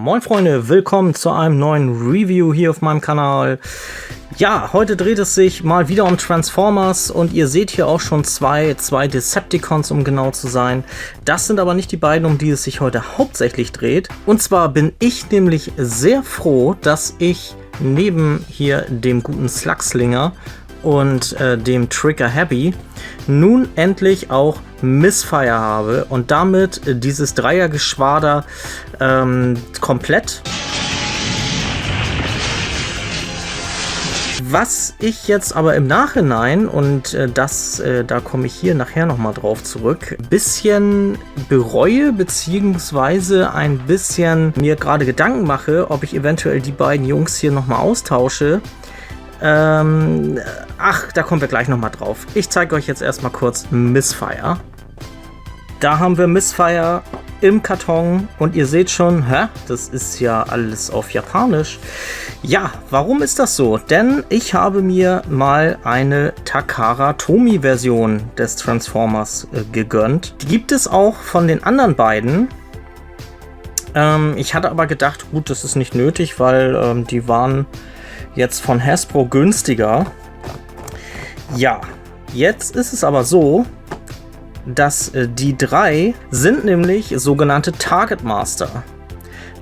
Moin Freunde, willkommen zu einem neuen Review hier auf meinem Kanal. Ja, heute dreht es sich mal wieder um Transformers und ihr seht hier auch schon zwei Decepticons, um genau zu sein. Das sind aber nicht die beiden, um die es sich heute hauptsächlich dreht. Und zwar bin ich nämlich sehr froh, dass ich neben hier dem guten Slugslinger und dem Trigger Happy nun endlich auch Missfire habe und damit dieses Dreiergeschwader komplett. Was ich jetzt aber im Nachhinein, und da komme ich hier nachher nochmal drauf zurück, ein bisschen bereue, beziehungsweise ein bisschen mir gerade Gedanken mache, ob ich eventuell die beiden Jungs hier nochmal austausche. Da kommen wir gleich nochmal drauf. Ich zeige euch jetzt erstmal kurz Missfire. Da haben wir Missfire im Karton und ihr seht schon, das ist ja alles auf Japanisch. Ja, warum ist das so? Denn ich habe mir mal eine Takara Tomy Version des Transformers gegönnt. Die gibt es auch von den anderen beiden. Ich hatte aber gedacht, gut, das ist nicht nötig, weil die waren jetzt von Hasbro günstiger. Ja, jetzt ist es aber so, dass die drei sind nämlich sogenannte Target Master.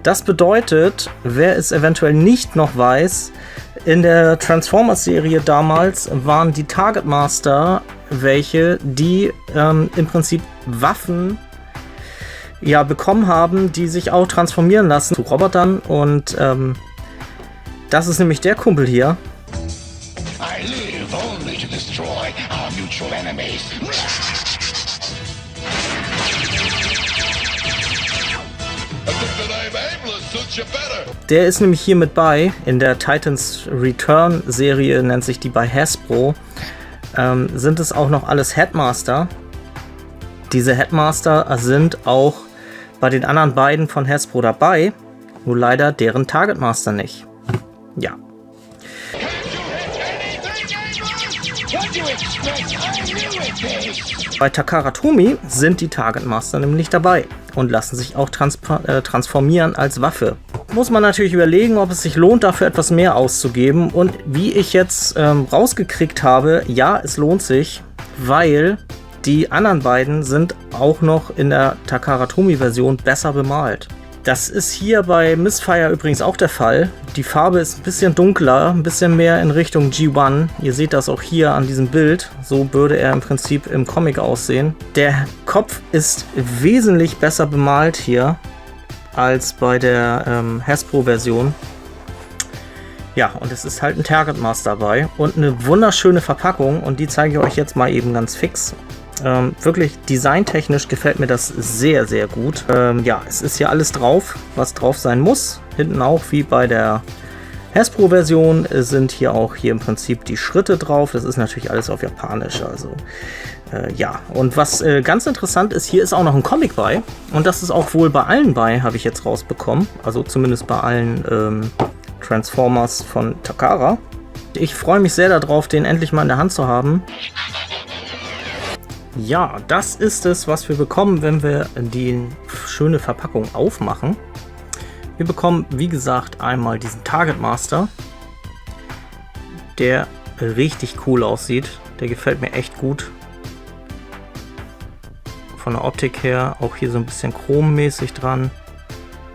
Das bedeutet, wer es eventuell nicht noch weiß, in der Transformers-Serie damals waren die Target Master welche, die im Prinzip Waffen bekommen haben, die sich auch transformieren lassen zu Robotern. Und das ist nämlich der Kumpel hier. I live only to destroy our mutual enemies. Der ist nämlich hier mit bei. In der Titans Return Serie nennt sich die bei Hasbro. Sind es auch noch alles Headmaster. Diese Headmaster sind auch bei den anderen beiden von Hasbro dabei. Nur leider deren Target Master nicht. Ja. Bei Takara Tomy sind die Target Master nämlich dabei und lassen sich auch transformieren als Waffe. Muss man natürlich überlegen, ob es sich lohnt, dafür etwas mehr auszugeben. Und wie ich jetzt rausgekriegt habe, ja, es lohnt sich, weil die anderen beiden sind auch noch in der Takara Tomy Version besser bemalt. Das ist hier bei Missfire übrigens auch der Fall. Die Farbe ist ein bisschen dunkler, ein bisschen mehr in Richtung G1. Ihr seht das auch hier an diesem Bild. So würde er im Prinzip im Comic aussehen. Der Kopf ist wesentlich besser bemalt hier als bei der Hasbro-Version. Ja, und es ist halt ein Target Master dabei und eine wunderschöne Verpackung. Und die zeige ich euch jetzt mal eben ganz fix. Wirklich designtechnisch gefällt mir das sehr, sehr gut. Ja, es ist hier alles drauf, was drauf sein muss. Hinten auch, wie bei der Hasbro-Version, sind hier auch im Prinzip die Schritte drauf. Das ist natürlich alles auf Japanisch, also ja. Und was ganz interessant ist, hier ist auch noch ein Comic bei. Und das ist auch wohl bei allen bei, habe ich jetzt rausbekommen. Also zumindest bei allen Transformers von Takara. Ich freue mich sehr darauf, den endlich mal in der Hand zu haben. Ja, das ist es, was wir bekommen, wenn wir die schöne Verpackung aufmachen. Wir bekommen, wie gesagt, einmal diesen Target Master, der richtig cool aussieht. Der gefällt mir echt gut. Von der Optik her auch hier so ein bisschen chrommäßig dran.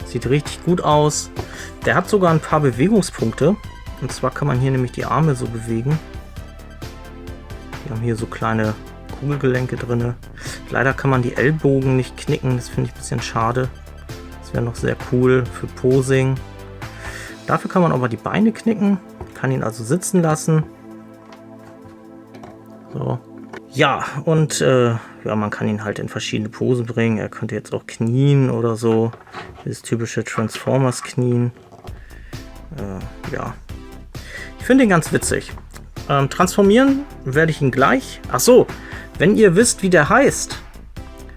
Sieht richtig gut aus. Der hat sogar ein paar Bewegungspunkte. Und zwar kann man hier nämlich die Arme so bewegen. Wir haben hier so kleine Kugelgelenke drin. Leider kann man die Ellbogen nicht knicken, das finde ich ein bisschen schade. Das wäre noch sehr cool für Posing. Dafür kann man aber die Beine knicken, kann ihn also sitzen lassen. So. Ja, und ja, man kann ihn halt in verschiedene Posen bringen. Er könnte jetzt auch knien oder so. Das typische Transformers Knien. Ja. Ich finde ihn ganz witzig. Transformieren werde ich ihn gleich. Ach so, wenn ihr wisst, wie der heißt,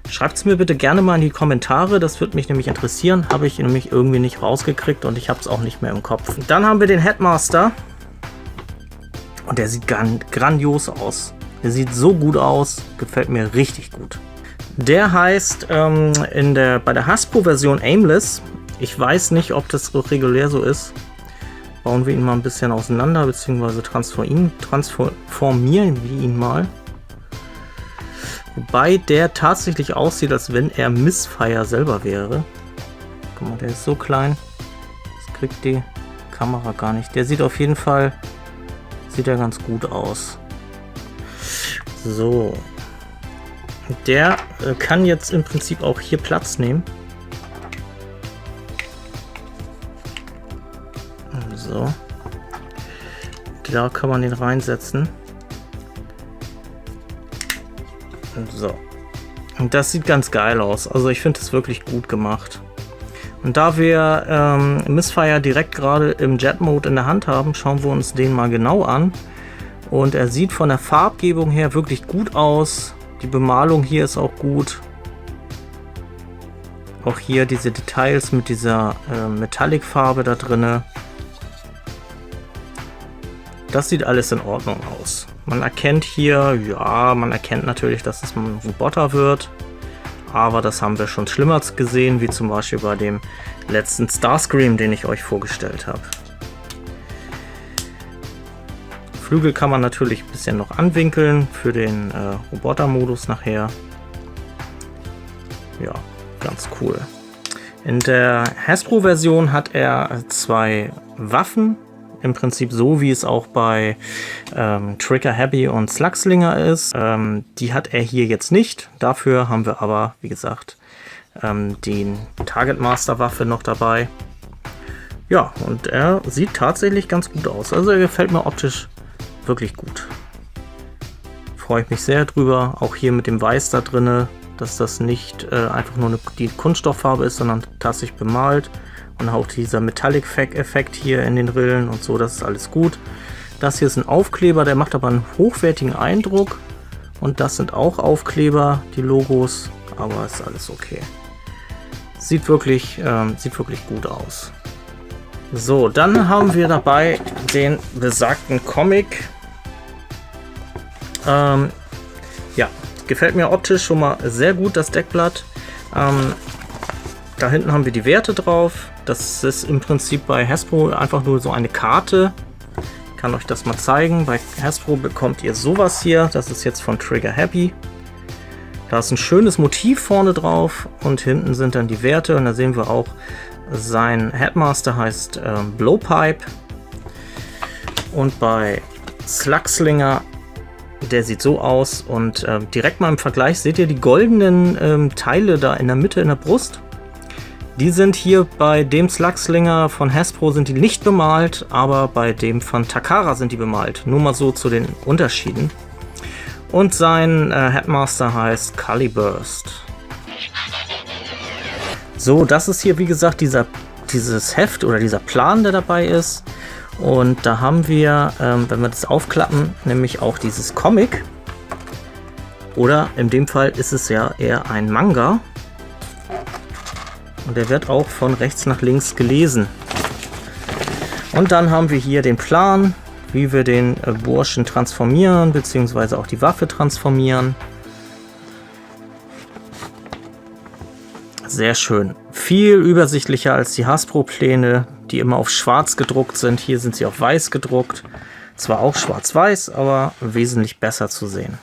schreibt es mir bitte gerne mal in die Kommentare. Das würde mich nämlich interessieren. Habe ich nämlich irgendwie nicht rausgekriegt und ich habe es auch nicht mehr im Kopf. Dann haben wir den Headmaster. Und der sieht grandios aus. Der sieht so gut aus. Gefällt mir richtig gut. Der heißt bei der Hasbro-Version Aimless. Ich weiß nicht, ob das regulär so ist. Bauen wir ihn mal ein bisschen auseinander, beziehungsweise transformieren wir ihn mal. Wobei der tatsächlich aussieht, als wenn er Mistfire selber wäre. Guck mal, der ist so klein. Das kriegt die Kamera gar nicht. Der sieht auf jeden Fall, sieht er ganz gut aus. So. Der kann jetzt im Prinzip auch hier Platz nehmen. So. Da kann man den reinsetzen. So. Und das sieht ganz geil aus. Also ich finde es wirklich gut gemacht. Und da wir Mistfire direkt gerade im Jet Mode in der Hand haben, schauen wir uns den mal genau an. Und er sieht von der Farbgebung her wirklich gut aus. Die Bemalung hier ist auch gut. Auch hier diese Details mit dieser Metallic-Farbe da drinne. Das sieht alles in Ordnung aus. Man erkennt hier, ja, man erkennt natürlich, dass es ein Roboter wird. Aber das haben wir schon schlimmer gesehen, wie zum Beispiel bei dem letzten Starscream, den ich euch vorgestellt habe. Flügel kann man natürlich ein bisschen noch anwinkeln für den Roboter-Modus nachher. Ja, ganz cool. In der Hasbro-Version hat er 2 Waffen. Im Prinzip so, wie es auch bei Trigger Happy und Slugslinger ist. Die hat er hier jetzt nicht. Dafür haben wir aber, wie gesagt, die Target Master Waffe noch dabei. Ja, und er sieht tatsächlich ganz gut aus. Also er gefällt mir optisch wirklich gut. Freue ich mich sehr drüber. Auch hier mit dem Weiß da drinne, dass das nicht einfach nur die Kunststofffarbe ist, sondern tatsächlich bemalt. Und auch dieser Metallic-Effekt hier in den Rillen und so, das ist alles gut. Das hier ist ein Aufkleber, der macht aber einen hochwertigen Eindruck. Und das sind auch Aufkleber, die Logos, aber ist alles okay. Sieht wirklich gut aus. So, dann haben wir dabei den besagten Comic. Ja, gefällt mir optisch schon mal sehr gut, das Deckblatt. Da hinten haben wir die Werte drauf. Das ist im Prinzip bei Hasbro einfach nur so eine Karte. Ich kann euch das mal zeigen. Bei Hasbro bekommt ihr sowas hier. Das ist jetzt von Trigger Happy. Da ist ein schönes Motiv vorne drauf und hinten sind dann die Werte. Und da sehen wir auch, sein Headmaster heißt Blowpipe. Und bei Slugslinger, der sieht so aus. Und direkt mal im Vergleich seht ihr die goldenen Teile da in der Mitte in der Brust. Die sind hier bei dem Slugslinger von Hasbro sind die nicht bemalt, aber bei dem von Takara sind die bemalt. Nur mal so zu den Unterschieden. Und sein Headmaster heißt Caliburst. So, das ist hier wie gesagt dieses Heft oder dieser Plan, der dabei ist. Und da haben wir, wenn wir das aufklappen, nämlich auch dieses Comic. Oder in dem Fall ist es ja eher ein Manga. Und der wird auch von rechts nach links gelesen. Und dann haben wir hier den Plan, wie wir den Burschen transformieren, beziehungsweise auch die Waffe transformieren. Sehr schön. Viel übersichtlicher als die Hasbro-Pläne, die immer auf schwarz gedruckt sind. Hier sind sie auf weiß gedruckt. Zwar auch schwarz-weiß, aber wesentlich besser zu sehen.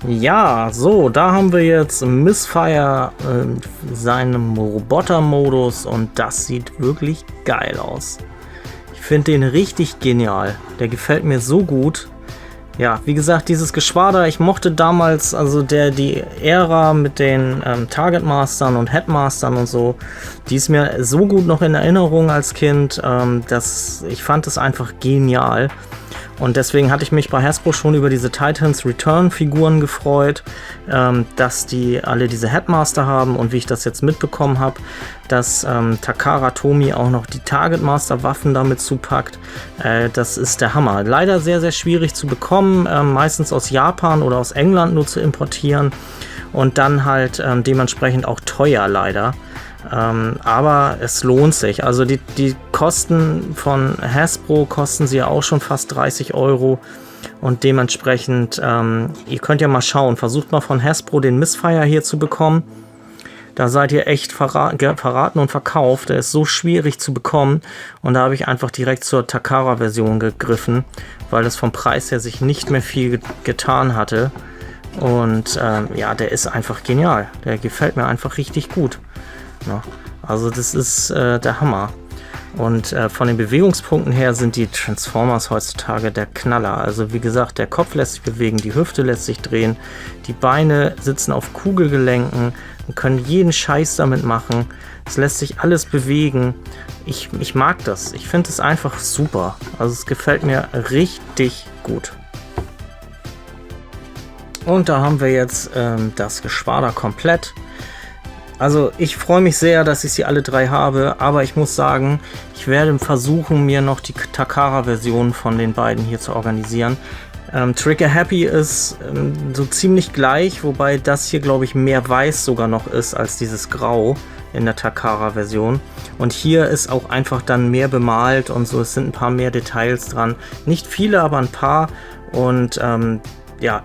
Ja, so, da haben wir jetzt Missfire in seinem Roboter-Modus und das sieht wirklich geil aus. Ich finde den richtig genial. Der gefällt mir so gut. Ja, wie gesagt, dieses Geschwader, ich mochte damals, also die Ära mit den Target Mastern und Headmastern und so, die ist mir so gut noch in Erinnerung als Kind, dass ich fand es einfach genial. Und deswegen hatte ich mich bei Hasbro schon über diese Titans Return Figuren gefreut, dass die alle diese Headmaster haben und wie ich das jetzt mitbekommen habe, dass Takara Tomy auch noch die Target Master Waffen damit zupackt. Das ist der Hammer. Leider sehr, sehr schwierig zu bekommen, meistens aus Japan oder aus England nur zu importieren und dann halt dementsprechend auch teuer leider. Aber es lohnt sich. Also die Kosten von Hasbro kosten sie ja auch schon fast 30 € und dementsprechend, ihr könnt ja mal schauen, versucht mal von Hasbro den Missfire hier zu bekommen. Da seid ihr echt verraten und verkauft. Der ist so schwierig zu bekommen und da habe ich einfach direkt zur Takara-Version gegriffen, weil es vom Preis her sich nicht mehr viel getan hatte. Und ja, der ist einfach genial. Der gefällt mir einfach richtig gut. Ja, also das ist der Hammer. Und von den Bewegungspunkten her sind die Transformers heutzutage der Knaller. Also wie gesagt, der Kopf lässt sich bewegen, die Hüfte lässt sich drehen, die Beine sitzen auf Kugelgelenken und können jeden Scheiß damit machen. Es lässt sich alles bewegen. Ich mag das. Ich finde es einfach super. Also es gefällt mir richtig gut. Und da haben wir jetzt das Geschwader komplett. Also ich freue mich sehr, dass ich sie alle drei habe, aber ich muss sagen, ich werde versuchen, mir noch die Takara-Version von den beiden hier zu organisieren. Trigger Happy ist so ziemlich gleich, wobei das hier, glaube ich, mehr weiß sogar noch ist als dieses Grau in der Takara-Version. Und hier ist auch einfach dann mehr bemalt und so, es sind ein paar mehr Details dran. Nicht viele, aber ein paar. Und ja,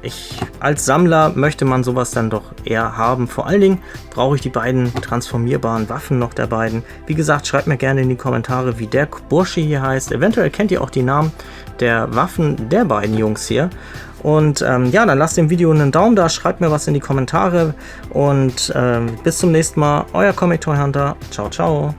als Sammler möchte man sowas dann doch eher haben. Vor allen Dingen brauche ich die beiden transformierbaren Waffen noch der beiden. Wie gesagt, schreibt mir gerne in die Kommentare, wie der Bursche hier heißt. Eventuell kennt ihr auch die Namen der Waffen der beiden Jungs hier. Und ja, dann lasst dem Video einen Daumen da, schreibt mir was in die Kommentare. Und bis zum nächsten Mal, euer Comic Toy Hunter. Ciao, ciao.